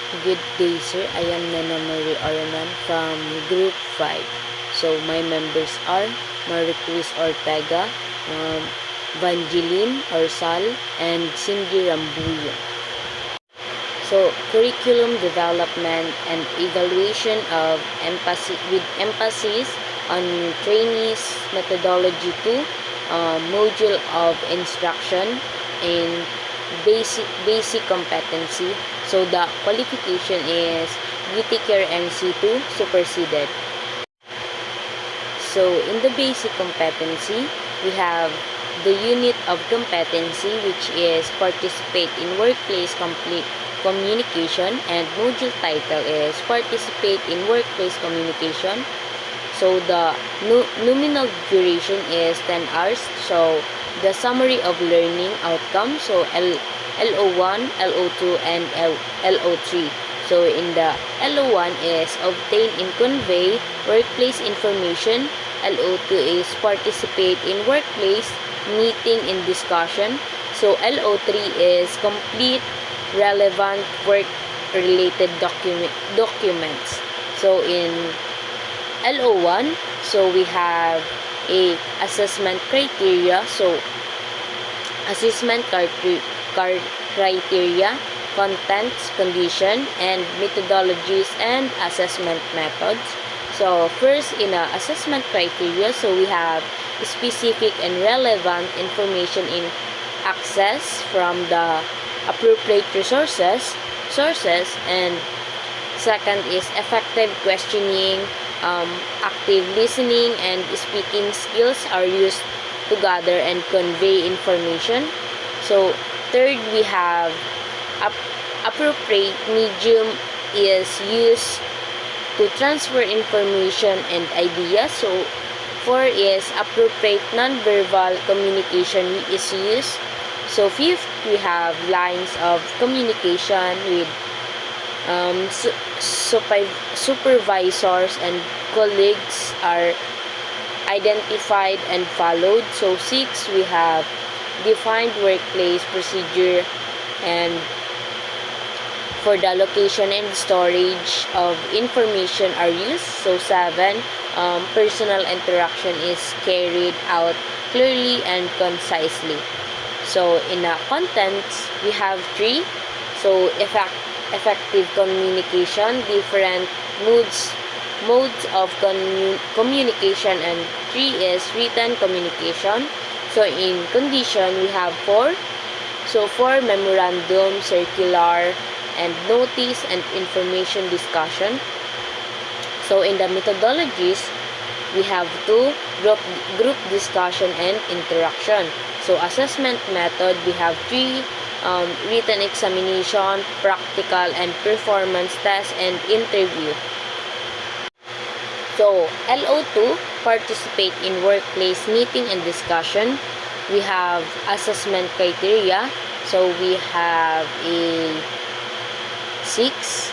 Good day, sir. I am Nana Marie Oranan from Group 5. So, my members are Maricruz Ortega, Vangeline Orsal, and Cindy Rambuyo. So, curriculum development and evaluation of with emphasis on trainees methodology 2, module of instruction in basic competency. So the qualification is UTCARE NC2 superseded. So in the basic competency, we have the unit of competency, which is participate in workplace communication, and module title is participate in workplace communication. So the nominal duration is 10 hours. So the summary of learning outcome, so LO1, LO2, and LO3. So in the LO1 is obtain and convey workplace information. LO2 is participate in workplace meeting and discussion. So LO3 is complete relevant work related documents. So in LO1, so we have a assessment criteria. So assessment criteria, contents, condition, and methodologies and assessment methods. So first, in assessment criteria, so we have specific and relevant information in access from the appropriate resources, and second is effective questioning, active listening and speaking skills are used to gather and convey information. So third, we have appropriate medium is used to transfer information and ideas. So four is appropriate nonverbal communication is used. So fifth, we have lines of communication with supervisors and colleagues are identified and followed. So 6, we have defined workplace procedure and for the location and storage of information are used. So 7, personal interaction is carried out clearly and concisely. So in the contents, we have 3. So effective communication, different modes of communication, and 3 is written communication. So in condition, we have 4. So 4, memorandum, circular, and notice and information discussion. So in the methodologies, we have 2, group discussion and interaction. So assessment method, we have 3, written examination, practical and performance test, and interview. So LO2, participate in workplace meeting and discussion. We have assessment criteria. So we have a 6.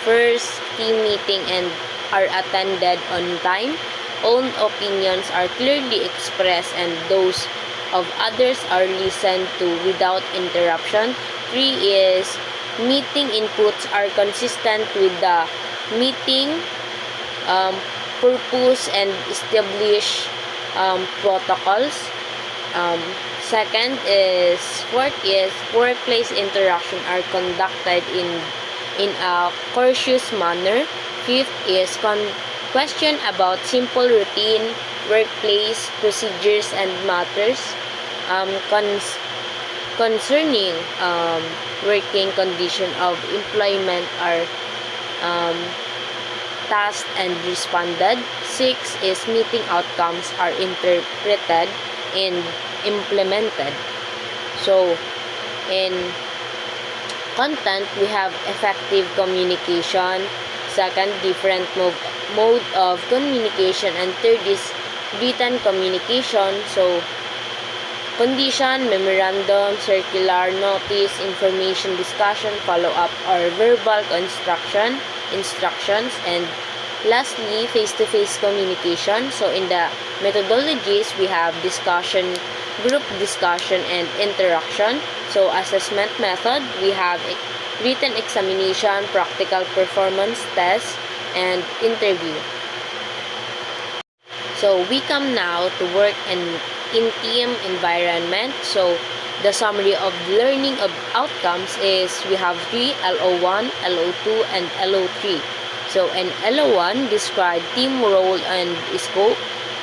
First, team meeting and are attended on time. Own opinions are clearly expressed and those of others are listened to without interruption. 3 is meeting inputs are consistent with the meeting purpose and establish protocols. Second is, fourth is workplace interaction are conducted in a courteous manner. Fifth is question about simple routine workplace procedures and matters concerning working condition of employment are tasked and responded. 6 is meeting outcomes are interpreted and implemented. So in content, we have effective communication. Second, different mode of communication, and third is written communication. So condition, memorandum, circular, notice, information discussion, follow-up, or verbal instructions, and lastly, face-to-face communication. So in the methodologies, we have discussion, group discussion, and interaction. So assessment method, we have written examination, practical performance test, and interview. So we come now to work in team environment. So the summary of learning of outcomes is we have 3, LO1, LO2, and LO3. So in LO1, describe team role and scope.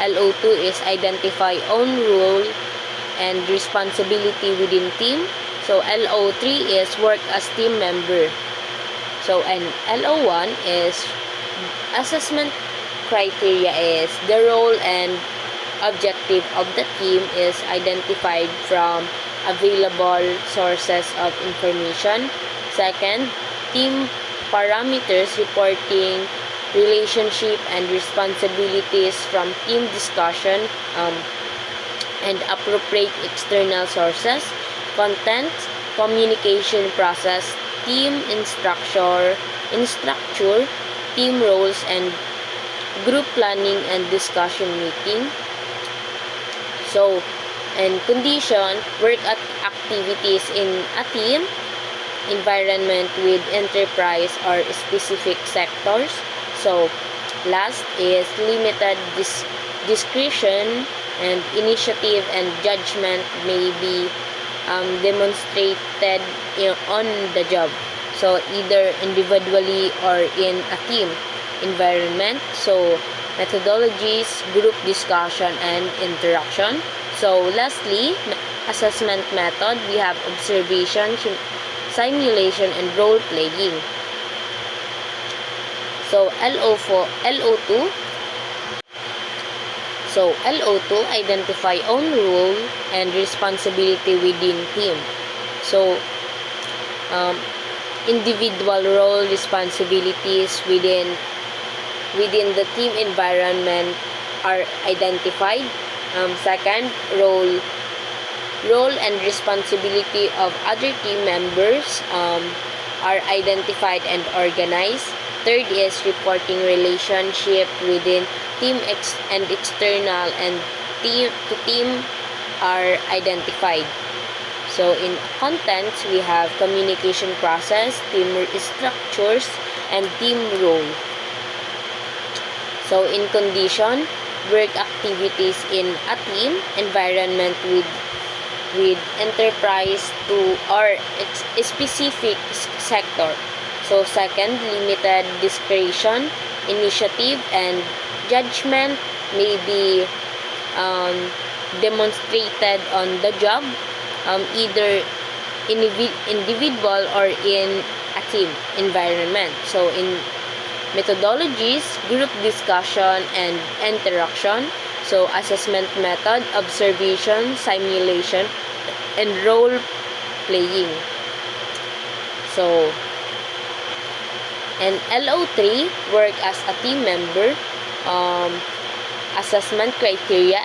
LO2 is identify own role and responsibility within team. So LO3 is work as team member. So and LO1 is assessment criteria is the role and objective of the team is identified from available sources of information. Second, team parameters reporting relationship and responsibilities from team discussion and appropriate external sources. Content, communication process, team instructure, team roles, and group planning and discussion meeting. So, and condition, work activities in a team environment with enterprise or specific sectors. So, last is limited discretion and initiative and judgment may be demonstrated on the job. So, either individually or in a team environment. So, methodologies, group discussion, and interaction. So, lastly, assessment method, we have observation, simulation, and role playing. So, LO2. So, LO2, identify own role and responsibility within team. So, individual role responsibilities within the team environment are identified. Second, role and responsibility of other team members are identified and organized. Third is reporting relationship within team and external and team are identified. So in contents, we have communication process, team structures, and team role. So in condition, work activities in a team environment with enterprise to or specific sector. So second, limited discretion, initiative, and judgment may be demonstrated on the job, either individual or in a team environment. So in methodologies, group discussion, and interaction. So assessment method, observation, simulation, and role playing. So, and LO3, work as a team member. Assessment criteria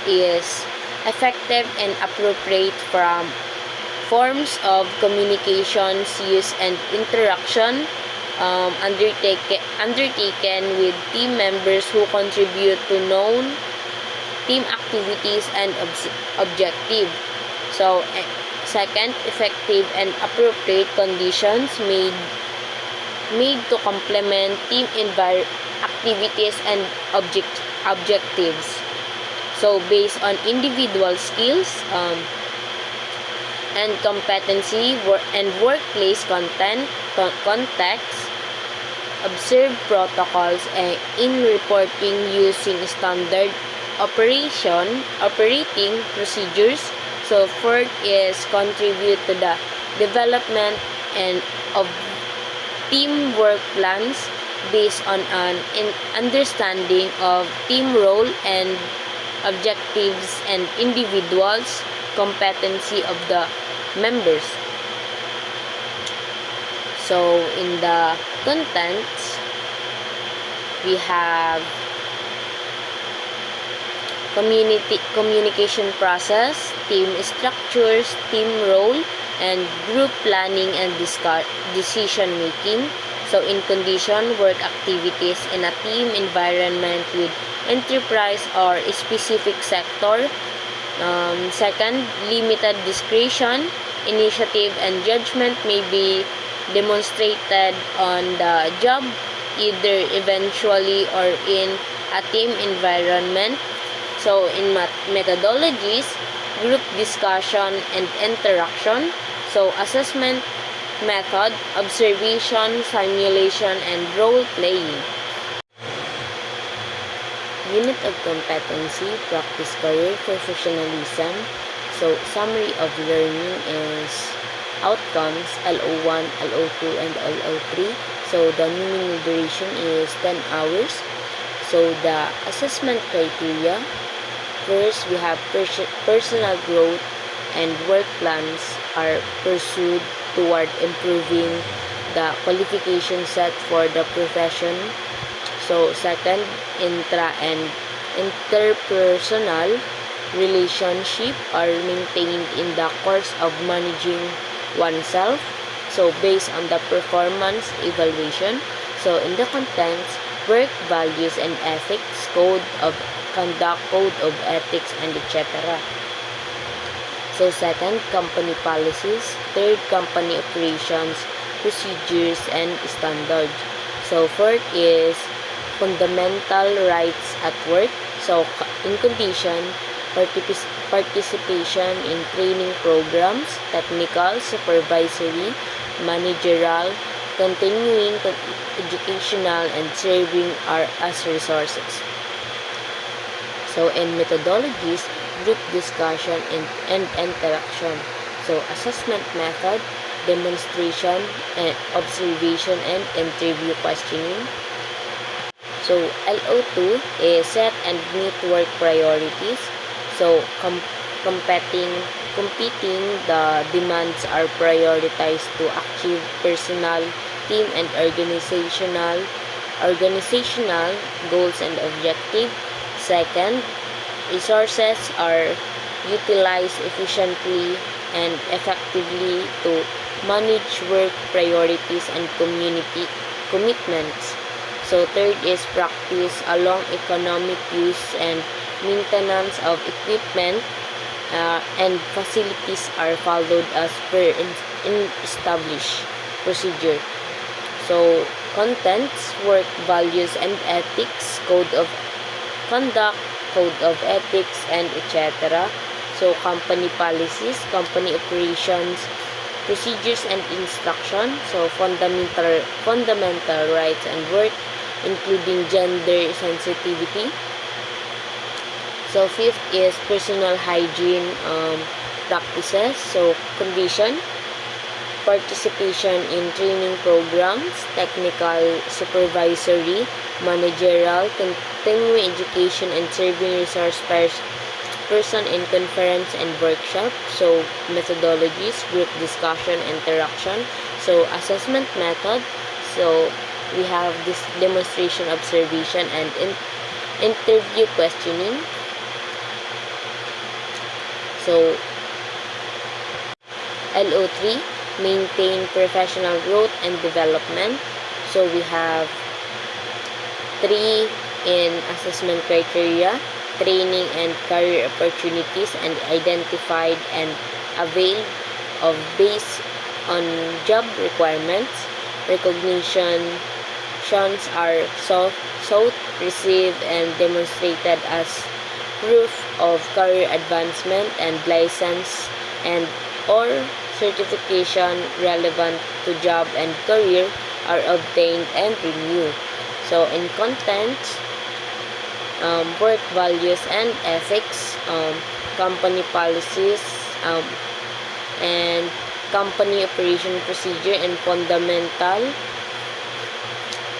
is effective and appropriate from forms of communications, use, and interaction undertaken with team members who contribute to known team activities and objective. So, second, effective and appropriate conditions made to complement team activities and objectives. So, based on individual skills and competency and workplace context, observe protocols in reporting using standard operating procedures. So, fourth is contribute to the development of teamwork plans based on an understanding of team role and objectives and individuals' competency of the members. So, in the contents, we have communication process, team structures, team role, and group planning and decision making. So, in condition, work activities in a team environment with enterprise or a specific sector. Second, limited discretion, initiative, and judgment may be demonstrated on the job, either eventually or in a team environment. So in methodologies, group discussion and interaction. So assessment method, observation, simulation, and role playing. Unit of competency, practice career professionalism. So summary of learning is outcomes, LO1, LO2, and LO3. So the minimum duration is 10 hours. So the assessment criteria, first we have personal growth and work plans are pursued toward improving the qualification set for the profession. So second, intra and interpersonal relationship are maintained in the course of managing oneself. So based on the performance evaluation. So in the contents, work values and ethics, code of conduct, code of ethics, and etc. So second, company policies. Third, company operations, procedures, and standards. So fourth is fundamental rights at work. So in condition, participation in training programs, technical, supervisory, managerial, continuing educational, and serving are as resources. So in methodologies, group discussion and interaction. So assessment method, demonstration, and observation, and interview questioning. So LO2 is set and meet work priorities. So competing the demands are prioritized to achieve personal, team, and organizational goals and objectives. Second, resources are utilized efficiently and effectively to manage work priorities and community commitments. So third is practice along economic use and maintenance of equipment and facilities are followed as per established procedure. So contents, work values and ethics, code of conduct, code of ethics, and etc. So company policies, company operations, procedures and instruction. So fundamental rights and work, including gender sensitivity. So fifth is personal hygiene practices. So condition, participation in training programs, technical, supervisory, managerial, continuing education, and serving resource person in conference and workshop. So methodologies, group discussion, interaction. So assessment method. So we have this demonstration, observation, and interview questioning. So LO3, maintain professional growth and development. So we have 3 in assessment criteria, training and career opportunities and identified and availed of based on job requirements. Recognitions are sought, received, and demonstrated as proof of career advancement, and license and or certification relevant to job and career are obtained and renewed. So in contents, work values and ethics, company policies, and company operation procedure, and fundamental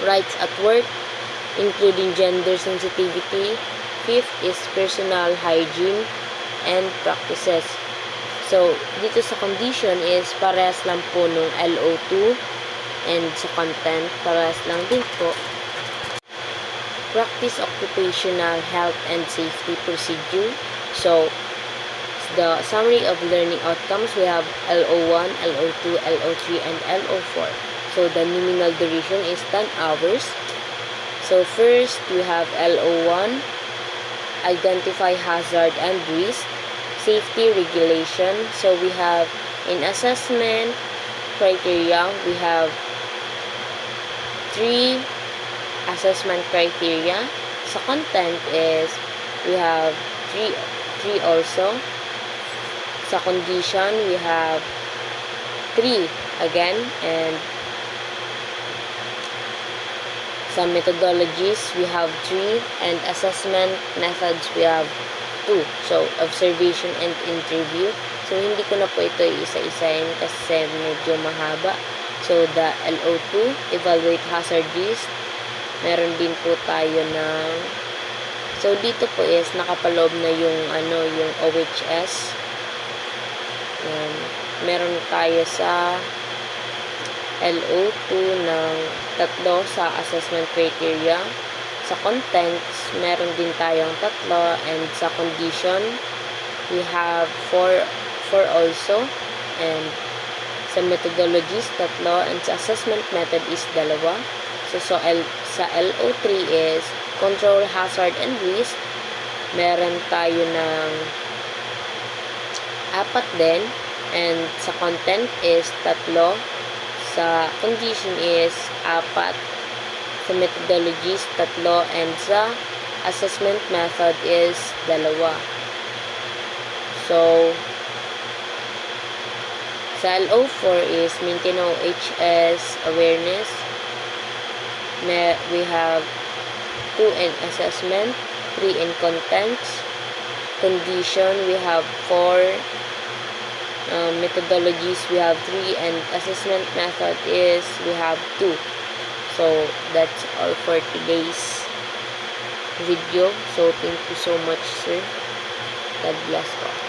rights at work, including gender sensitivity. Fifth is personal hygiene and practices. So, dito sa condition is parehas lang po nung LO2, and sa content, parehas lang din po. Practice occupational health and safety procedure. So, the summary of learning outcomes, we have LO1, LO2, LO3, and LO4. So, the nominal duration is 10 hours. So, first, we have LO1, identify hazard and risk, safety regulation. So, we have in assessment, criteria, we have 3 assessment criteria. Sa content is we have 3 also. Sa condition, we have 3 again, and sa methodologies, we have 3, and assessment methods, we have 2. So, observation and interview. So, hindi ko na po ito isa-isahin kasi medyo mahaba. So, the LO2, evaluate hazard risk. Meron din po tayo ng, so, dito po is nakapaloob na yung, yung OHS. Yan. Meron tayo sa LO2 ng 3 sa assessment criteria. Sa contents, meron din tayong 3, and sa condition, we have 4 also, and sa methodologies, 3, and sa assessment method is 2. So, sa LO3 is control hazard and risk. Meron tayo ng 4 din, and sa content is 3. Sa condition is 4. Sa methodologies, 3. And sa assessment method is 2. So, sa LO4 is maintain OHS awareness. We have 2 in assessment, 3 in contents. Condition, we have 4. Methodologies, we have 3, and assessment method is we have 2. So, that's all for today's video. So, thank you so much, sir. God bless po.